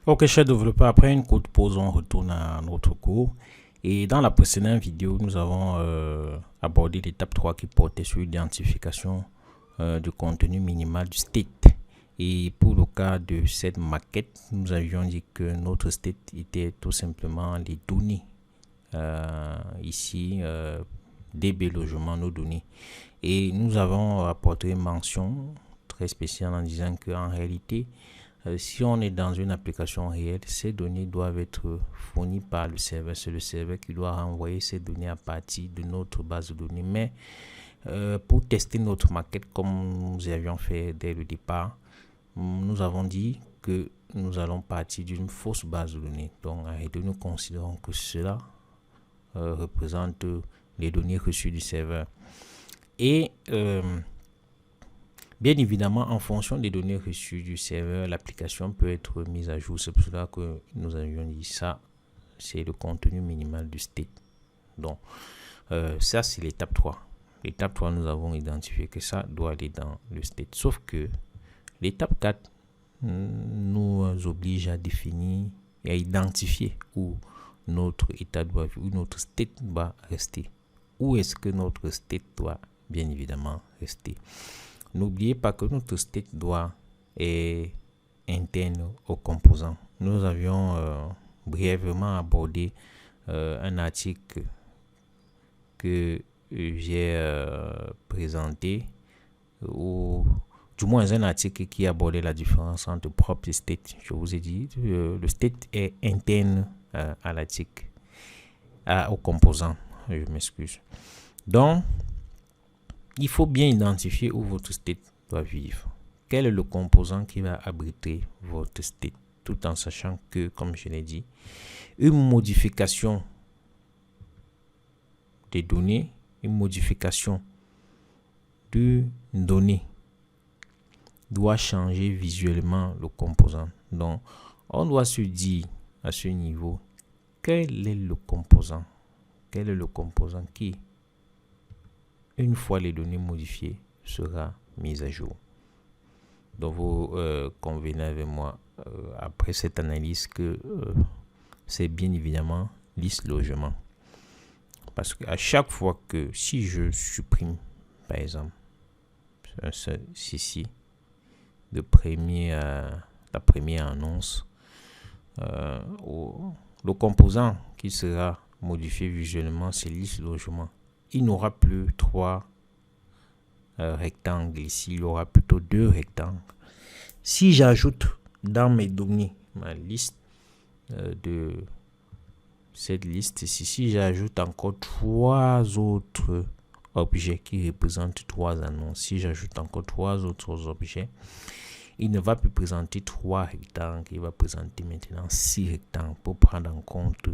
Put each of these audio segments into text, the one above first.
Ok, chers développeurs, après une courte pause, on retourne à notre cours. Et dans la précédente vidéo, nous avons abordé l'étape 3 qui portait sur l'identification du contenu minimal du state. Et pour le cas de cette maquette, nous avions dit que notre state était tout simplement les données. Ici, DB logement, nos données. Et nous avons apporté une mention très spéciale en disant qu'en réalité, si on est dans une application réelle, ces données doivent être fournies par le serveur. C'est le serveur qui doit renvoyer ces données à partir de notre base de données. Mais pour tester notre maquette, comme nous avions fait dès le départ, nous avons dit que nous allons partir d'une fausse base de données. Donc, en réalité, nous considérons que cela représente les données reçues du serveur. Et bien évidemment, en fonction des données reçues du serveur, l'application peut être mise à jour. C'est pour cela que nous avions dit ça, c'est le contenu minimal du state. Donc, ça, c'est l'étape 3. L'étape 3, nous avons identifié que ça doit aller dans le state. Sauf que l'étape 4 nous oblige à définir et à identifier où notre état doit, où notre state doit rester. Où est-ce que notre state doit bien évidemment rester. N'oubliez pas que notre state doit est interne aux composants. Nous avions brièvement abordé un article que j'ai présenté, ou du moins un article qui abordait la différence entre propre et state. Je vous ai dit, le state est interne à l'article, aux composants. Je m'excuse. Donc, il faut bien identifier où votre state doit vivre. Quel est le composant qui va abriter votre state, tout en sachant que, comme je l'ai dit, une modification des données, une modification d'une donnée doit changer visuellement le composant. Donc, on doit se dire à ce niveau, quel est le composant? Quel est le composant qui, une fois les données modifiées, sera mis à jour? Donc, vous convenez avec moi, après cette analyse, que c'est bien évidemment liste logement. Parce qu'à chaque fois que, si je supprime, par exemple, ceci, la première annonce, le composant qui sera modifié visuellement, c'est liste logement. Il n'aura plus 3 rectangles ici, il y aura plutôt 2 rectangles. Si j'ajoute dans mes données ma liste de cette liste ici, si j'ajoute encore 3 autres objets qui représentent 3 annonces, si j'ajoute encore 3 autres objets, il ne va plus présenter 3 rectangles, il va présenter maintenant 6 rectangles pour prendre en compte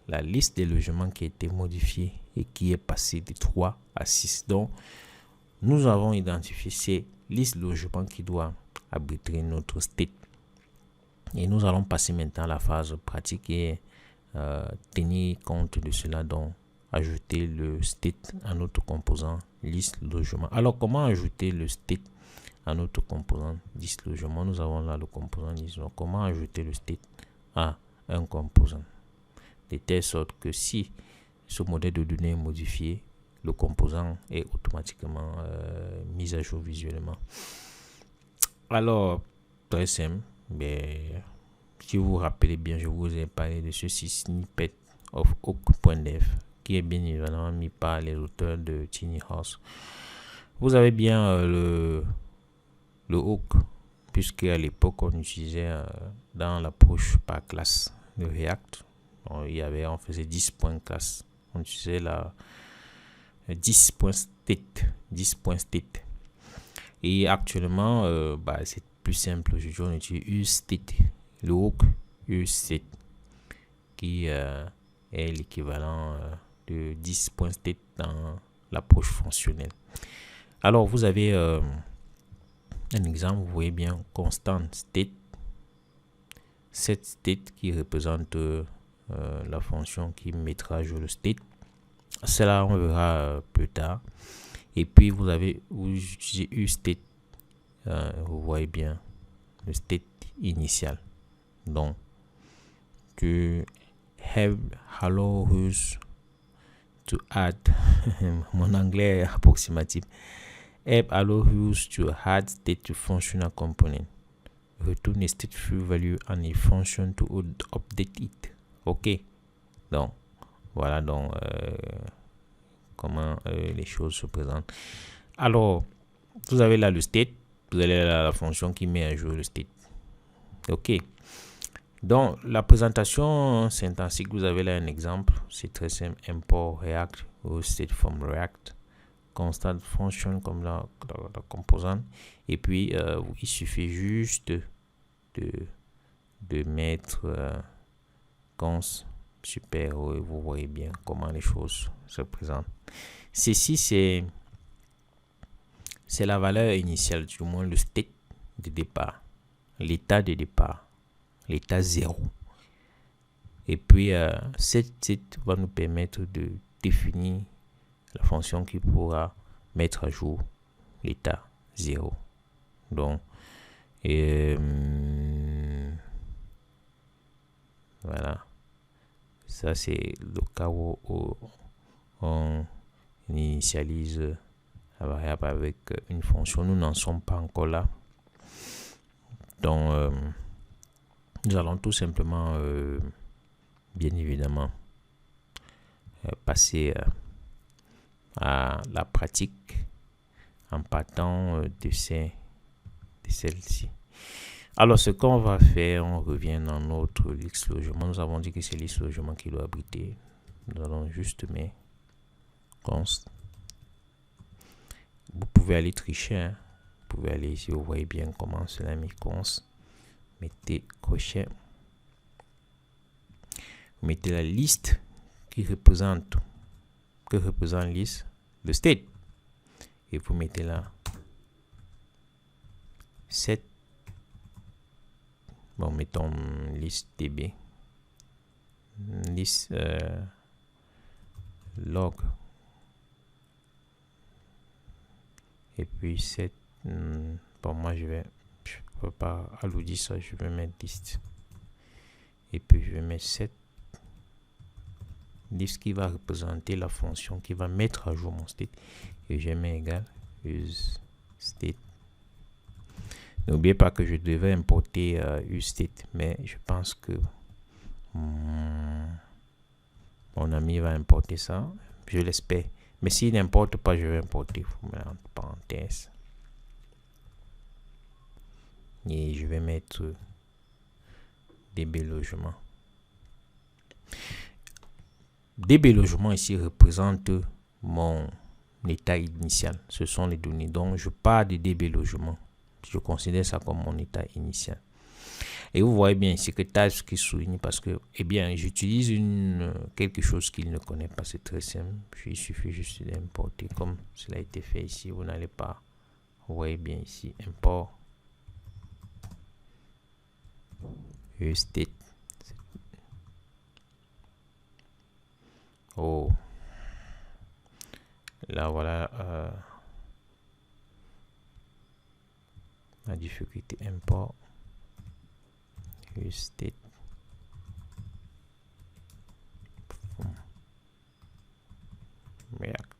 la liste des logements qui a été modifiée et qui est passée de 3 à 6. Donc, nous avons identifié ces listes de logements qui doivent abriter notre state. Et nous allons passer maintenant à la phase pratique et tenir compte de cela, donc ajouter le state à notre composant liste logement. Alors, comment ajouter le state à notre composant liste logement? Nous avons là le composant liste logement. Comment ajouter le state à un composant de telle sorte que si ce modèle de données est modifié, le composant est automatiquement mis à jour visuellement. Alors, très simple, mais si vous vous rappelez bien, je vous ai parlé de ce snippet of hook.dev qui est bien évidemment mis par les auteurs de Tiny House. Vous avez bien le hook, puisque à l'époque on utilisait dans l'approche par classe de React. On faisait 10 points classe. On utilisait la 10.state. Et actuellement, c'est plus simple. Aujourd'hui, on utilise useState. Le hook useState, qui est l'équivalent de 10.state dans l'approche fonctionnelle. Alors, vous avez un exemple. Vous voyez bien constant state. Cette state qui représente la fonction qui mettra à jour le state. Cela, on verra plus tard. Et puis, vous utilisez useState. Vous voyez bien le state initial. Donc, tu have hello use to add, mon anglais est approximatif. Have allow use to add state to functional component. Return a state free value and a function to update it. Ok. Donc, voilà donc comment les choses se présentent. Alors, vous avez là le state. Vous avez là la fonction qui met à jour le state. Ok. Donc, la présentation syntaxique, vous avez là un exemple. C'est très simple. Import React ou state from React. Constant function comme la composante. Et puis, il suffit juste de mettre const super et vous voyez bien comment les choses se présentent. Ceci, c'est la valeur initiale, du moins le state de départ, l'état de départ, l'état 0. Et puis, cette state va nous permettre de définir la fonction qui pourra mettre à jour l'état 0. Donc, voilà. Ça, c'est le cas où on initialise la variable avec une fonction. Nous n'en sommes pas encore là. Donc, nous allons tout simplement, bien évidemment, passer à la pratique en partant de celle-ci. Alors, ce qu'on va faire, on revient dans notre liste logement. Nous avons dit que c'est liste logement qui doit abriter. Nous allons juste mettre const. Vous pouvez aller tricher. Hein. Vous pouvez aller ici, vous voyez bien comment cela met const. Mettez crochet. Vous mettez la liste qui représente liste, le state. Et vous mettez là 7. Bon, mettons liste db. Liste log. Et puis 7. Bon, moi je peux pas alourdir ça. Je vais mettre liste. Et puis je vais mettre 7. Liste qui va représenter la fonction qui va mettre à jour mon state. Et je mets égal use state. N'oubliez pas que je devais importer useState, mais je pense que mon ami va importer ça. Je l'espère. Mais s'il n'importe pas, je vais importer. Il faut mettre entre parenthèses. Et je vais mettre DB logement. DB logement ici représente mon état initial. Ce sont les données. Donc, je pars de DB logement. Je considère ça comme mon état initial. Et vous voyez bien ici que tâche qui souligne parce que, eh bien, j'utilise quelque chose qu'il ne connaît pas. C'est très simple. Il suffit juste d'importer comme cela a été fait ici. Vous n'allez pas. Vous voyez bien ici. Import. useState. Oh. Là, voilà. La difficulté import useState. React.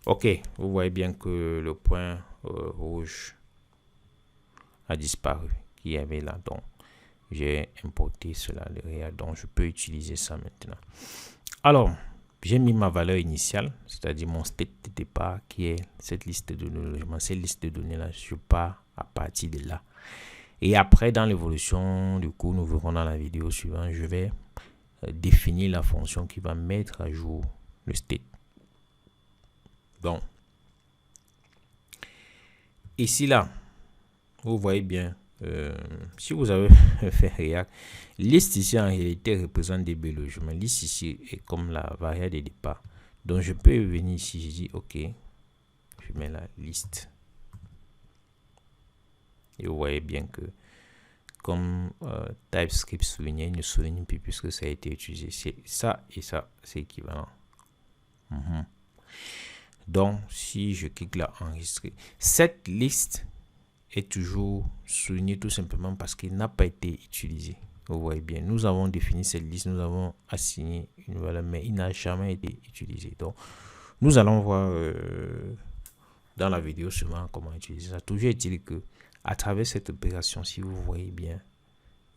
Ok, vous voyez bien que le point rouge a disparu qui avait là. Donc, j'ai importé cela de React. Donc, je peux utiliser ça maintenant. Alors, j'ai mis ma valeur initiale, c'est-à-dire mon state de départ qui est cette liste de données. Cette liste de données là, je pars à partir de là. Et après, dans l'évolution, du coup, nous verrons dans la vidéo suivante, je vais définir la fonction qui va mettre à jour le state. Donc, ici là, vous voyez bien, si vous avez fait React, liste ici en réalité représente DB logement. Liste ici est comme la variable de départ. Donc je peux venir ici, je dis OK, je mets la liste. Et vous voyez bien que comme TypeScript soulignait, il ne souligne plus puisque ça a été utilisé. C'est ça et ça, c'est équivalent. Donc, si je clique là, enregistrer, cette liste est toujours soulignée tout simplement parce qu'il n'a pas été utilisé. Vous voyez bien, nous avons défini cette liste, nous avons assigné une valeur, mais il n'a jamais été utilisé. Donc, nous allons voir dans la vidéo suivante comment utiliser ça. Toujours est-il que à travers cette opération, si vous voyez bien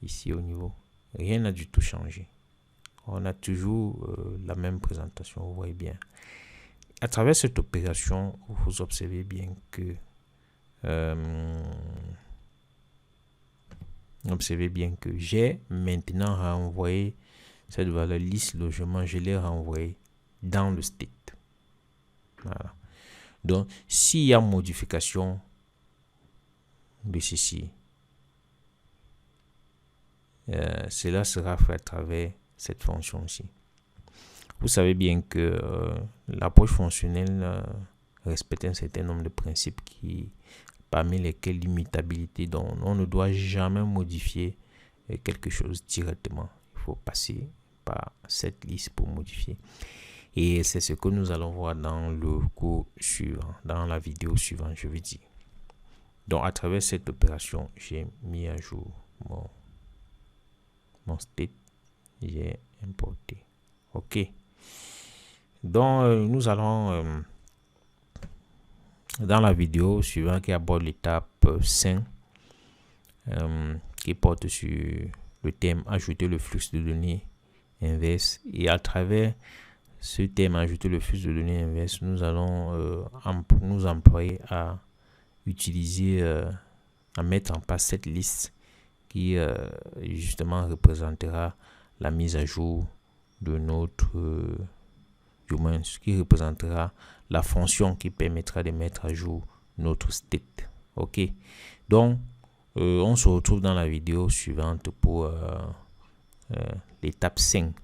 ici au niveau, rien n'a du tout changé. On a toujours la même présentation, vous voyez bien. À travers cette opération, vous observez bien que j'ai maintenant renvoyé cette valeur liste logement, je l'ai renvoyé dans le state. Voilà. Donc, s'il y a modification de ceci, cela sera fait à travers cette fonction-ci. Vous savez bien que l'approche fonctionnelle respecte un certain nombre de principes parmi lesquels l'immutabilité, dont on ne doit jamais modifier quelque chose directement. Il faut passer par cette liste pour modifier. Et c'est ce que nous allons voir dans le cours suivant, dans la vidéo suivante, je veux dire. Donc, à travers cette opération, j'ai mis à jour mon state, j'ai importé. OK. Donc, nous allons dans la vidéo suivante qui aborde l'étape 5 qui porte sur le thème ajouter le flux de données inverse. Et à travers ce thème ajouter le flux de données inverse, nous allons nous employer à utiliser, à mettre en place cette liste qui justement représentera la mise à jour de notre du moins ce qui représentera la fonction qui permettra de mettre à jour notre state. OK. Donc, on se retrouve dans la vidéo suivante pour l'étape 5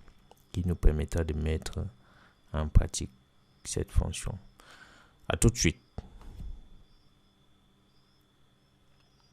qui nous permettra de mettre en pratique cette fonction. À tout de suite.